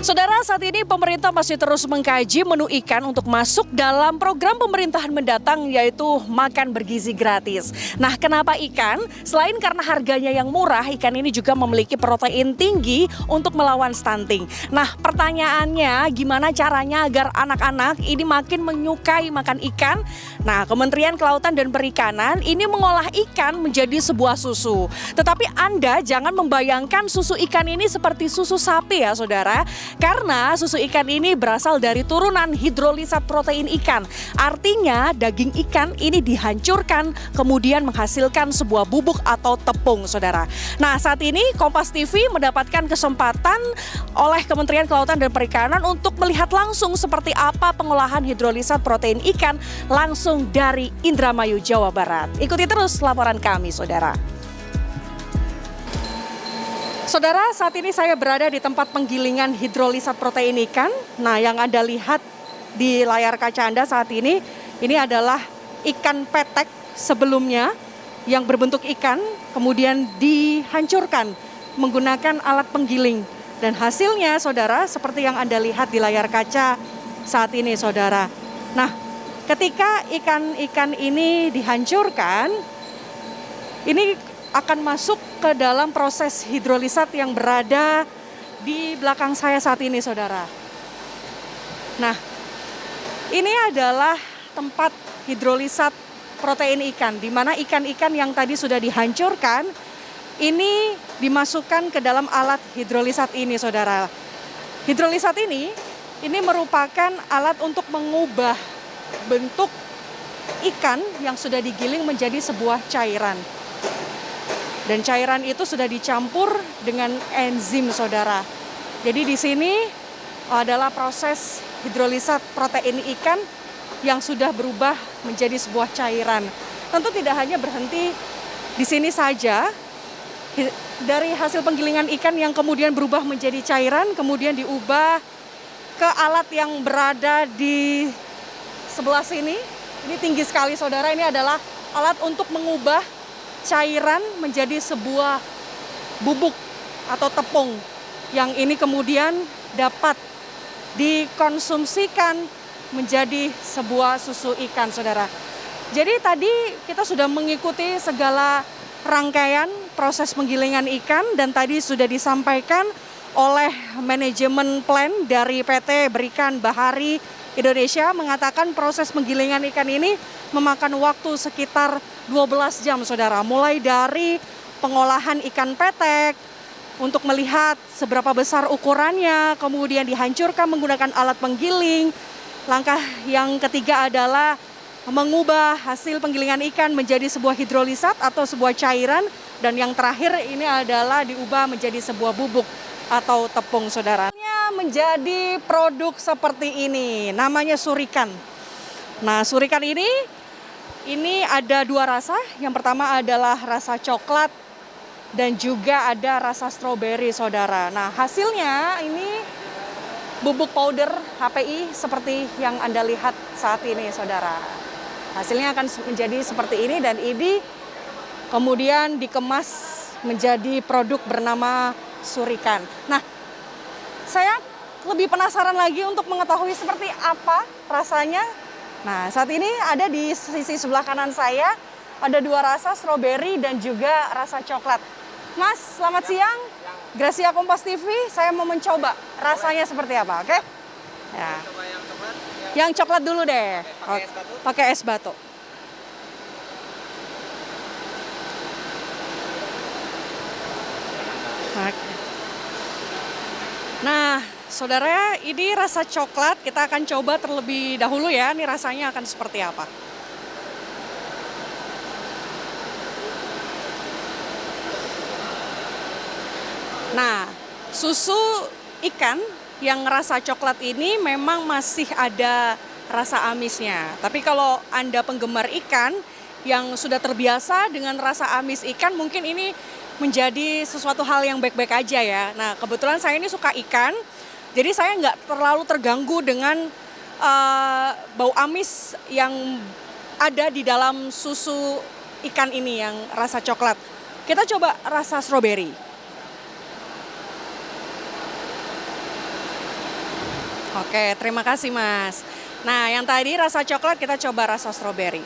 Saudara, saat ini pemerintah masih terus mengkaji menu ikan untuk masuk dalam program pemerintahan mendatang, yaitu makan bergizi gratis. Nah, kenapa ikan? Selain karena harganya yang murah, ikan ini juga memiliki protein tinggi untuk melawan stunting. Nah, pertanyaannya gimana caranya agar anak-anak ini makin menyukai makan ikan? Nah, Kementerian Kelautan dan Perikanan ini mengolah ikan menjadi sebuah susu. Tetapi Anda jangan membayangkan susu ikan ini seperti susu sapi ya, saudara. Karena susu ikan ini berasal dari turunan hidrolisat protein ikan. Artinya daging ikan ini dihancurkan kemudian menghasilkan sebuah bubuk atau tepung, saudara. Nah, saat ini Kompas TV mendapatkan kesempatan oleh Kementerian Kelautan dan Perikanan untuk melihat langsung seperti apa pengolahan hidrolisat protein ikan langsung dari Indramayu, Jawa Barat. Ikuti terus laporan kami, saudara. Saudara, saat ini saya berada di tempat penggilingan hidrolisat protein ikan. Nah, yang Anda lihat di layar kaca Anda saat ini adalah ikan petek sebelumnya yang berbentuk ikan, kemudian dihancurkan menggunakan alat penggiling. Dan hasilnya, saudara, seperti yang Anda lihat di layar kaca saat ini, saudara. Nah, ketika ikan-ikan ini dihancurkan, ini akan masuk ke dalam proses hidrolisat yang berada di belakang saya saat ini, saudara. Nah, ini adalah tempat hidrolisat protein ikan, di mana ikan-ikan yang tadi sudah dihancurkan, ini dimasukkan ke dalam alat hidrolisat ini, saudara. Hidrolisat ini merupakan alat untuk mengubah bentuk ikan yang sudah digiling menjadi sebuah cairan. Dan cairan itu sudah dicampur dengan enzim, saudara. Jadi di sini adalah proses hidrolisat protein ikan yang sudah berubah menjadi sebuah cairan. Tentu tidak hanya berhenti di sini saja. Dari hasil penggilingan ikan yang kemudian berubah menjadi cairan, kemudian diubah ke alat yang berada di sebelah sini. Ini tinggi sekali, saudara. Ini adalah alat untuk mengubah cairan menjadi sebuah bubuk atau tepung yang ini kemudian dapat dikonsumsikan menjadi sebuah susu ikan, saudara. Jadi tadi kita sudah mengikuti segala rangkaian proses penggilingan ikan dan tadi sudah disampaikan oleh manajemen plan dari PT Berikan Bahari Indonesia mengatakan proses penggilingan ikan ini memakan waktu sekitar 12 jam, saudara. Mulai dari pengolahan ikan petek untuk melihat seberapa besar ukurannya, kemudian dihancurkan menggunakan alat penggiling. Langkah yang ketiga adalah mengubah hasil penggilingan ikan menjadi sebuah hidrolisat atau sebuah cairan. Dan yang terakhir ini adalah diubah menjadi sebuah bubuk atau tepung, saudara. Menjadi produk seperti ini, namanya surikan. Nah, surikan ini ada dua rasa. Yang pertama adalah rasa coklat dan juga ada rasa stroberi, saudara. Nah, hasilnya ini bubuk powder HPI seperti yang Anda lihat saat ini, saudara. Hasilnya akan menjadi seperti ini dan ini kemudian dikemas menjadi produk bernama surikan. Nah, saya lebih penasaran lagi untuk mengetahui seperti apa rasanya. Nah, saat ini ada di sisi sebelah kanan saya, ada dua rasa, stroberi dan juga rasa coklat. Mas, selamat siang. Gracia Kompas TV, saya mau mencoba rasanya seperti apa, oke? Ya. Yang coklat dulu deh. Pakai es batu. Nah, saudara, ini rasa coklat kita akan coba terlebih dahulu ya. Ini rasanya akan seperti apa? Nah, susu ikan yang rasa coklat ini memang masih ada rasa amisnya. Tapi kalau Anda penggemar ikan yang sudah terbiasa dengan rasa amis ikan, mungkin ini menjadi sesuatu hal yang baik-baik aja ya. Nah, kebetulan saya ini suka ikan, jadi saya nggak terlalu terganggu dengan bau amis yang ada di dalam susu ikan ini yang rasa coklat. Kita coba rasa stroberi. Oke, terima kasih Mas. Nah, yang tadi rasa coklat kita coba rasa stroberi.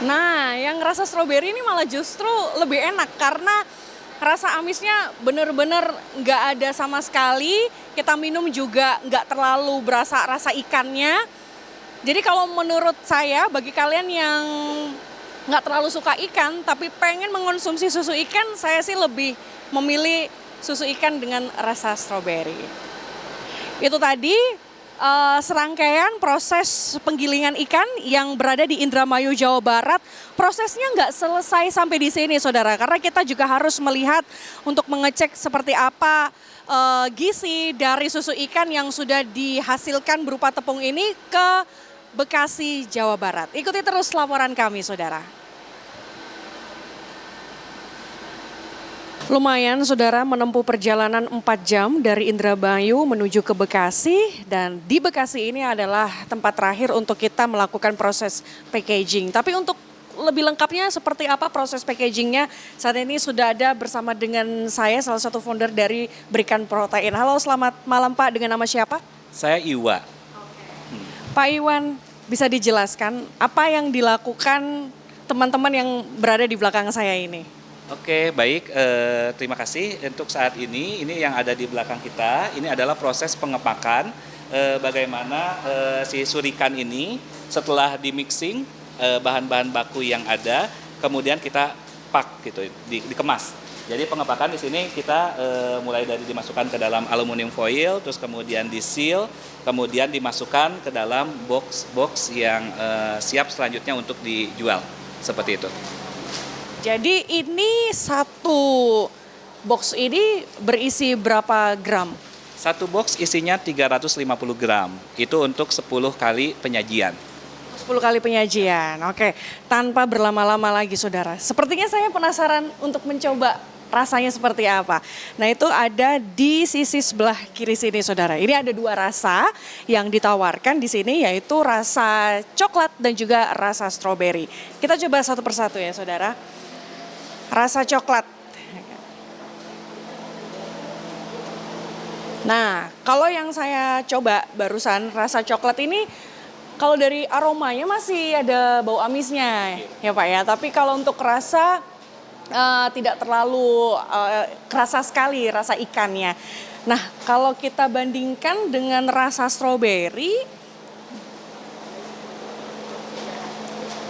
Nah, yang rasa stroberi ini malah justru lebih enak karena rasa amisnya bener-bener nggak ada sama sekali. Kita minum juga nggak terlalu berasa rasa ikannya. Jadi kalau menurut saya, bagi kalian yang nggak terlalu suka ikan, tapi pengen mengonsumsi susu ikan, saya sih lebih memilih susu ikan dengan rasa stroberi. Itu tadi serangkaian proses penggilingan ikan yang berada di Indramayu, Jawa Barat. Prosesnya nggak selesai sampai di sini, saudara, karena kita juga harus melihat untuk mengecek seperti apa gizi dari susu ikan yang sudah dihasilkan berupa tepung ini ke Bekasi, Jawa Barat. Ikuti terus laporan kami, saudara. Lumayan, saudara, menempuh perjalanan 4 jam dari Indramayu menuju ke Bekasi. Dan di Bekasi ini adalah tempat terakhir untuk kita melakukan proses packaging. Tapi untuk lebih lengkapnya seperti apa proses packagingnya, saat ini sudah ada bersama dengan saya salah satu founder dari Berikan Protein. Halo, selamat malam Pak, dengan nama siapa? Saya Iwa. Pak Iwan, bisa dijelaskan apa yang dilakukan teman-teman yang berada di belakang saya ini? Oke, baik. Terima kasih. Untuk saat ini yang ada di belakang kita, ini adalah proses pengepakan. Bagaimana si surikan ini setelah di-mixing bahan-bahan baku yang ada, kemudian kita pak gitu, dikemas. Jadi pengepakan di sini kita mulai dari dimasukkan ke dalam aluminium foil, terus kemudian di-seal, kemudian dimasukkan ke dalam box-box yang siap selanjutnya untuk dijual. Seperti itu. Jadi ini satu box ini berisi berapa gram? Satu box isinya 350 gram. Itu untuk 10 kali penyajian. 10 kali penyajian, oke. Tanpa berlama-lama lagi, saudara. Sepertinya saya penasaran untuk mencoba rasanya seperti apa. Nah, itu ada di sisi sebelah kiri sini, saudara. Ini ada 2 rasa yang ditawarkan di sini, yaitu rasa coklat dan juga rasa stroberi. Kita coba satu persatu ya, saudara. Rasa coklat. Nah, kalau yang saya coba barusan rasa coklat ini, kalau dari aromanya masih ada bau amisnya ya Pak ya. Tapi kalau untuk rasa tidak terlalu kerasa sekali rasa ikannya. Nah, kalau kita bandingkan dengan rasa stroberi,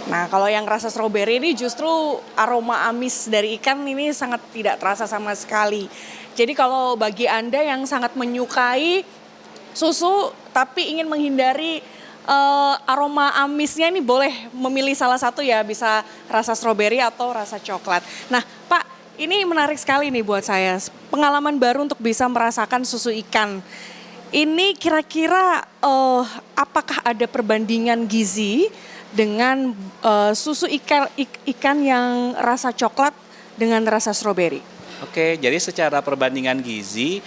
nah, kalau yang rasa stroberi ini justru aroma amis dari ikan ini sangat tidak terasa sama sekali. Jadi kalau bagi Anda yang sangat menyukai susu tapi ingin menghindari aroma amisnya, ini boleh memilih salah satu ya, bisa rasa stroberi atau rasa coklat. Nah Pak, ini menarik sekali nih buat saya, pengalaman baru untuk bisa merasakan susu ikan. Ini kira-kira apakah ada perbandingan gizi dengan susu ikan yang rasa coklat dengan rasa stroberi? Oke, jadi secara perbandingan gizi,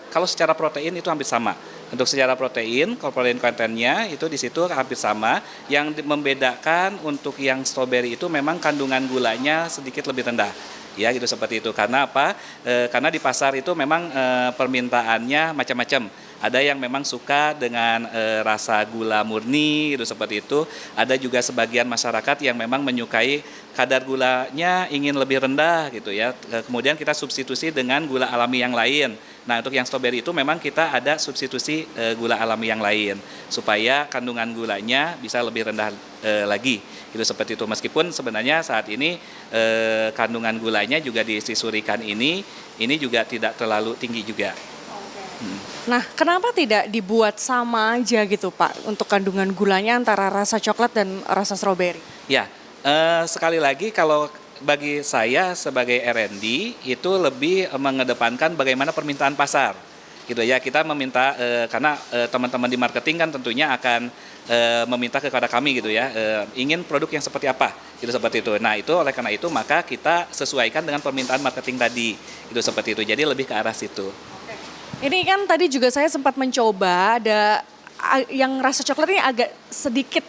kalau secara protein itu hampir sama. Untuk secara protein, kalau protein kontennya itu di situ hampir sama. Yang membedakan untuk yang stroberi itu memang kandungan gulanya sedikit lebih rendah. Ya, gitu seperti itu. Karena apa? Karena di pasar itu memang permintaannya macam-macam. Ada yang memang suka dengan rasa gula murni, gitu seperti itu. Ada juga sebagian masyarakat yang memang menyukai kadar gulanya ingin lebih rendah, gitu ya. Kemudian kita substitusi dengan gula alami yang lain. Nah, untuk yang stroberi itu memang kita ada substitusi gula alami yang lain supaya kandungan gulanya bisa lebih rendah lagi. Gitu seperti itu. Meskipun sebenarnya saat ini kandungan gulanya juga di sisurikan ini juga tidak terlalu tinggi juga. Nah, kenapa tidak dibuat sama aja gitu Pak untuk kandungan gulanya antara rasa coklat dan rasa stroberi? Ya, sekali lagi kalau bagi saya sebagai R&D itu lebih mengedepankan bagaimana permintaan pasar. Gitu ya, kita meminta karena teman-teman di marketing kan tentunya akan meminta kepada kami gitu ya, ingin produk yang seperti apa, gitu seperti itu. Nah, itu oleh karena itu maka kita sesuaikan dengan permintaan marketing tadi, itu seperti itu. Jadi lebih ke arah situ. Ini kan tadi juga saya sempat mencoba, ada yang rasa coklat ini agak sedikit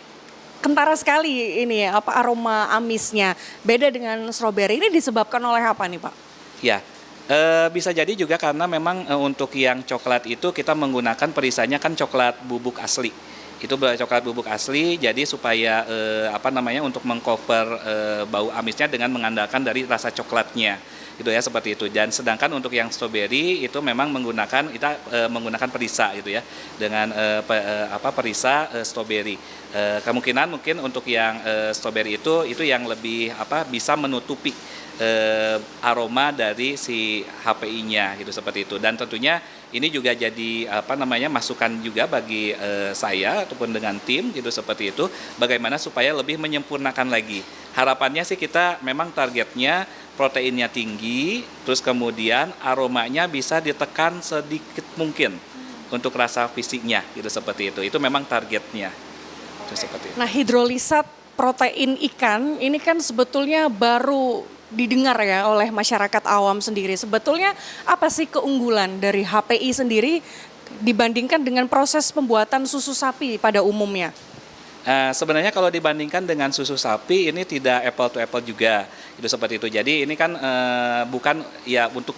kentara sekali ini ya, apa aroma amisnya. Beda dengan stroberi, ini disebabkan oleh apa nih Pak? Ya, Bisa jadi juga karena memang untuk yang coklat itu kita menggunakan perisanya kan coklat bubuk asli. Itu coklat bubuk asli, jadi supaya apa namanya untuk mengcover bau amisnya dengan mengandalkan dari rasa coklatnya. Gitu ya, seperti itu. Dan sedangkan untuk yang stroberi itu memang menggunakan kita menggunakan perisa gitu ya, dengan perisa stroberi. Kemungkinan mungkin untuk yang stroberi itu yang lebih bisa menutupi aroma dari si HPI-nya gitu, seperti itu. Dan tentunya ini juga jadi masukan juga bagi saya ataupun dengan tim gitu, seperti itu, bagaimana supaya lebih menyempurnakan lagi. Harapannya sih kita memang targetnya proteinnya tinggi, terus kemudian aromanya bisa ditekan sedikit mungkin untuk rasa fisiknya gitu, seperti itu. Itu memang targetnya. Itu seperti itu. Nah, hidrolisat protein ikan ini kan sebetulnya baru didengar ya oleh masyarakat awam sendiri. Sebetulnya apa sih keunggulan dari HPI sendiri dibandingkan dengan proses pembuatan susu sapi pada umumnya? Sebenarnya kalau dibandingkan dengan susu sapi ini tidak apple to apple juga, itu seperti itu. Jadi ini kan bukan ya untuk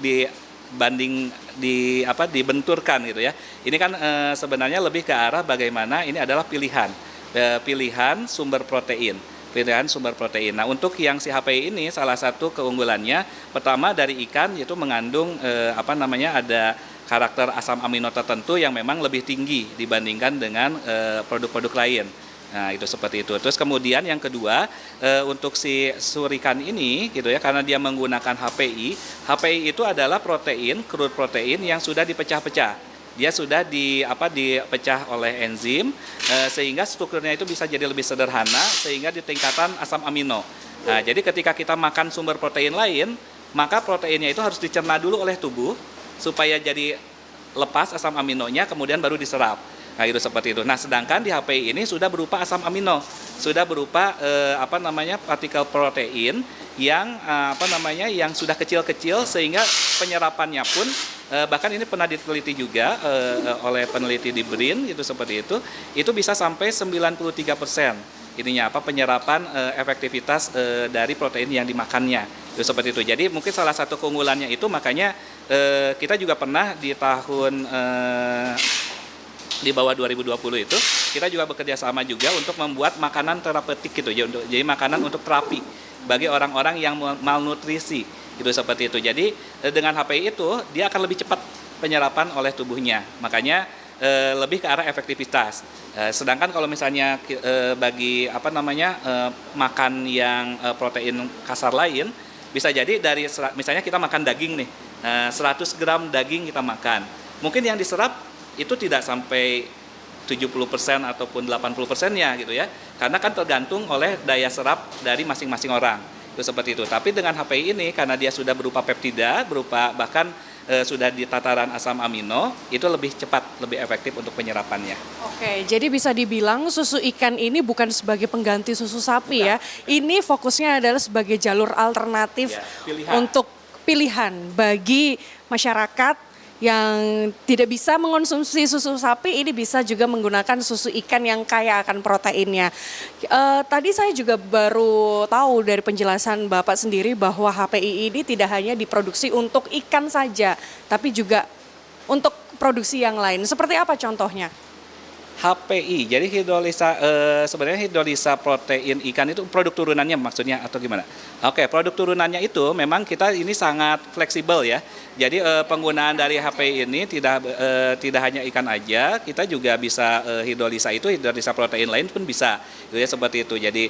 dibenturkan gitu ya. Ini kan sebenarnya lebih ke arah bagaimana ini adalah pilihan sumber protein. Nah, untuk yang si HPI ini salah satu keunggulannya pertama dari ikan yaitu mengandung ada karakter asam amino tertentu yang memang lebih tinggi dibandingkan dengan produk-produk lain. Nah, itu seperti itu. Terus kemudian yang kedua, untuk si surikan ini gitu ya, karena dia menggunakan HPI itu adalah crude protein yang sudah dipecah-pecah. Dia sudah dipecah oleh enzim sehingga strukturnya itu bisa jadi lebih sederhana sehingga di tingkatan asam amino. Nah, jadi ketika kita makan sumber protein lain, maka proteinnya itu harus dicerna dulu oleh tubuh supaya jadi lepas asam aminonya, kemudian baru diserap. Nah, itu seperti itu. Nah, sedangkan di HPI ini sudah berupa asam amino, sudah berupa partikel protein yang yang sudah kecil-kecil sehingga penyerapannya pun bahkan ini pernah diteliti juga oleh peneliti di BRIN itu seperti itu bisa sampai 93% ininya penyerapan efektivitas dari protein yang dimakannya itu seperti itu. Jadi mungkin salah satu keunggulannya itu makanya kita juga pernah di tahun di bawah 2020 itu kita juga bekerja sama juga untuk membuat makanan terapeutik gitu ya, jadi makanan untuk terapi bagi orang-orang yang malnutrisi itu seperti itu. Jadi dengan HPI itu dia akan lebih cepat penyerapan oleh tubuhnya, makanya lebih ke arah efektivitas. Sedangkan kalau misalnya bagi makan yang protein kasar lain bisa jadi dari misalnya kita makan daging nih, 100 gram daging kita makan, mungkin yang diserap itu tidak sampai 70% ataupun 80%-nya gitu ya. Karena kan tergantung oleh daya serap dari masing-masing orang. Itu seperti itu. Tapi dengan HPI ini karena dia sudah berupa peptida, berupa bahkan sudah di tataran asam amino, itu lebih cepat, lebih efektif untuk penyerapannya. Oke, jadi bisa dibilang susu ikan ini bukan sebagai pengganti susu sapi ya. Ini fokusnya adalah sebagai jalur alternatif ya, untuk pilihan bagi masyarakat yang tidak bisa mengonsumsi susu sapi, ini bisa juga menggunakan susu ikan yang kaya akan proteinnya. Tadi saya juga baru tahu dari penjelasan Bapak sendiri bahwa HPI ini tidak hanya diproduksi untuk ikan saja, tapi juga untuk produksi yang lain. Seperti apa contohnya? HPI, jadi sebenarnya hidrolisa protein ikan itu produk turunannya maksudnya atau gimana? Oke, produk turunannya itu memang kita ini sangat fleksibel ya. Jadi penggunaan dari HPI ini tidak hanya ikan aja, kita juga bisa hidrolisa protein lain pun bisa, gitu ya, seperti itu. Jadi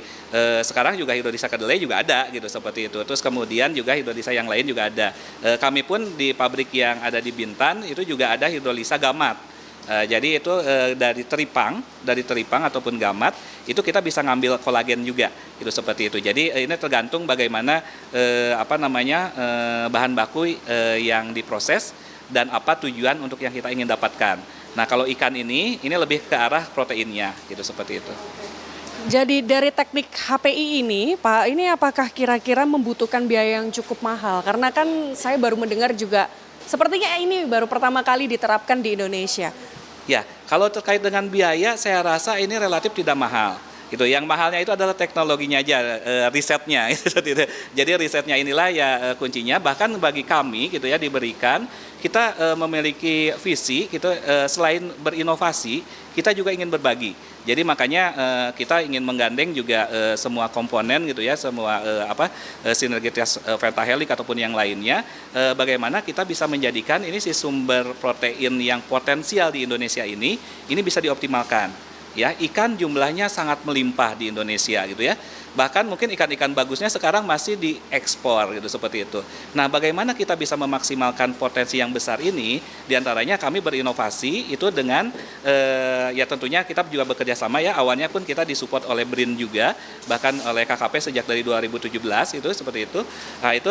sekarang juga hidrolisa kedelai juga ada gitu, seperti itu. Terus kemudian juga hidrolisa yang lain juga ada. Kami pun di pabrik yang ada di Bintan itu juga ada hidrolisa gamat. Jadi itu dari teripang ataupun gamat itu kita bisa ngambil kolagen juga, itu seperti itu. Jadi ini tergantung bagaimana bahan baku yang diproses dan apa tujuan untuk yang kita ingin dapatkan. Nah, kalau ikan ini lebih ke arah proteinnya, gitu seperti itu. Jadi dari teknik HPI ini, Pak, ini apakah kira-kira membutuhkan biaya yang cukup mahal? Karena kan saya baru mendengar juga sepertinya ini baru pertama kali diterapkan di Indonesia. Ya, kalau terkait dengan biaya, saya rasa ini relatif tidak mahal. Gitu. Yang mahalnya itu adalah teknologinya aja, risetnya. Jadi risetnya inilah ya kuncinya. Bahkan bagi kami gitu ya diberikan, kita memiliki visi gitu, selain berinovasi, kita juga ingin berbagi. Jadi makanya kita ingin menggandeng juga semua komponen gitu ya, semua sinergitas pentahelik ataupun yang lainnya, bagaimana kita bisa menjadikan ini si sumber protein yang potensial di Indonesia ini bisa dioptimalkan. Ya, ikan jumlahnya sangat melimpah di Indonesia gitu ya. Bahkan mungkin ikan-ikan bagusnya sekarang masih diekspor gitu seperti itu. Nah, bagaimana kita bisa memaksimalkan potensi yang besar ini? Di antaranya kami berinovasi itu dengan ya tentunya kita juga bekerja sama ya. Awalnya pun kita disupport oleh BRIN juga, bahkan oleh KKP sejak dari 2017 itu seperti itu. Nah, itu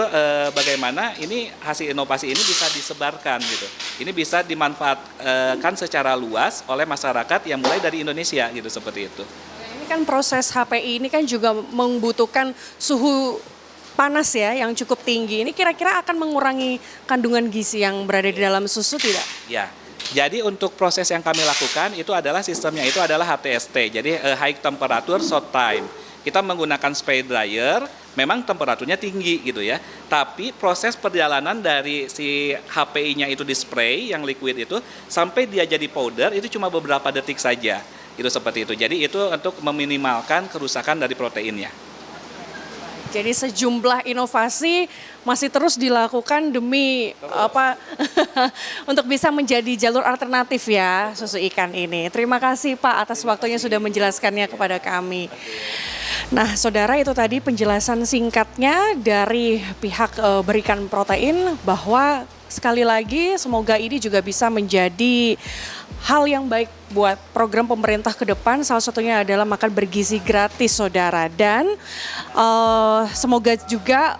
bagaimana ini hasil inovasi ini bisa disebarkan gitu. Ini bisa dimanfaatkan secara luas oleh masyarakat yang mulai dari Indonesia gitu seperti itu. Ini kan proses HPI ini kan juga membutuhkan suhu panas ya yang cukup tinggi. Ini kira-kira akan mengurangi kandungan gizi yang berada di dalam susu tidak? Ya. Jadi untuk proses yang kami lakukan itu adalah sistemnya itu adalah HTST. Jadi high temperature short time. Kita menggunakan spray dryer, memang temperaturnya tinggi gitu ya. Tapi proses perjalanan dari si HPI-nya itu di spray yang liquid itu sampai dia jadi powder itu cuma beberapa detik saja. Itu seperti itu. Jadi itu untuk meminimalkan kerusakan dari proteinnya. Jadi sejumlah inovasi masih terus dilakukan demi untuk bisa menjadi jalur alternatif ya susu ikan ini. Terima kasih Pak atas waktunya sudah menjelaskannya kepada kami. Nah, saudara, itu tadi penjelasan singkatnya dari pihak Berikan Protein bahwa sekali lagi semoga ini juga bisa menjadi hal yang baik buat program pemerintah ke depan. Salah satunya adalah makan bergizi gratis, saudara. Dan semoga juga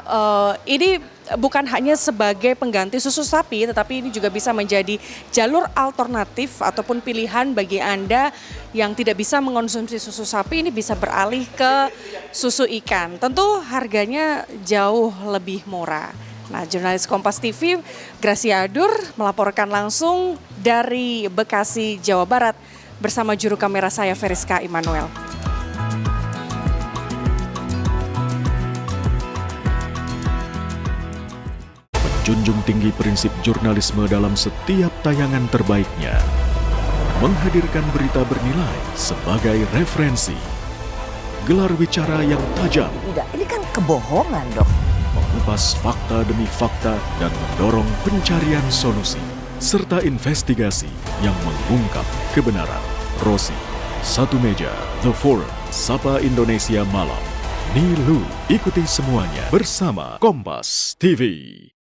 ini bukan hanya sebagai pengganti susu sapi, tetapi ini juga bisa menjadi jalur alternatif ataupun pilihan bagi Anda yang tidak bisa mengonsumsi susu sapi, ini bisa beralih ke susu ikan. Tentu harganya jauh lebih murah. Nah, jurnalis Kompas TV, Gracia Adur melaporkan langsung dari Bekasi, Jawa Barat bersama juru kamera saya Veriska Immanuel. Menjunjung tinggi prinsip jurnalisme dalam setiap tayangan terbaiknya. Menghadirkan berita bernilai sebagai referensi. Gelar bicara yang tajam. Tidak, ini kan kebohongan dok. Mengupas fakta demi fakta dan mendorong pencarian solusi. Serta investigasi yang mengungkap kebenaran. Rosi, Satu Meja, The Forum, Sapa Indonesia Malam. Nilu, ikuti semuanya bersama Kompas TV.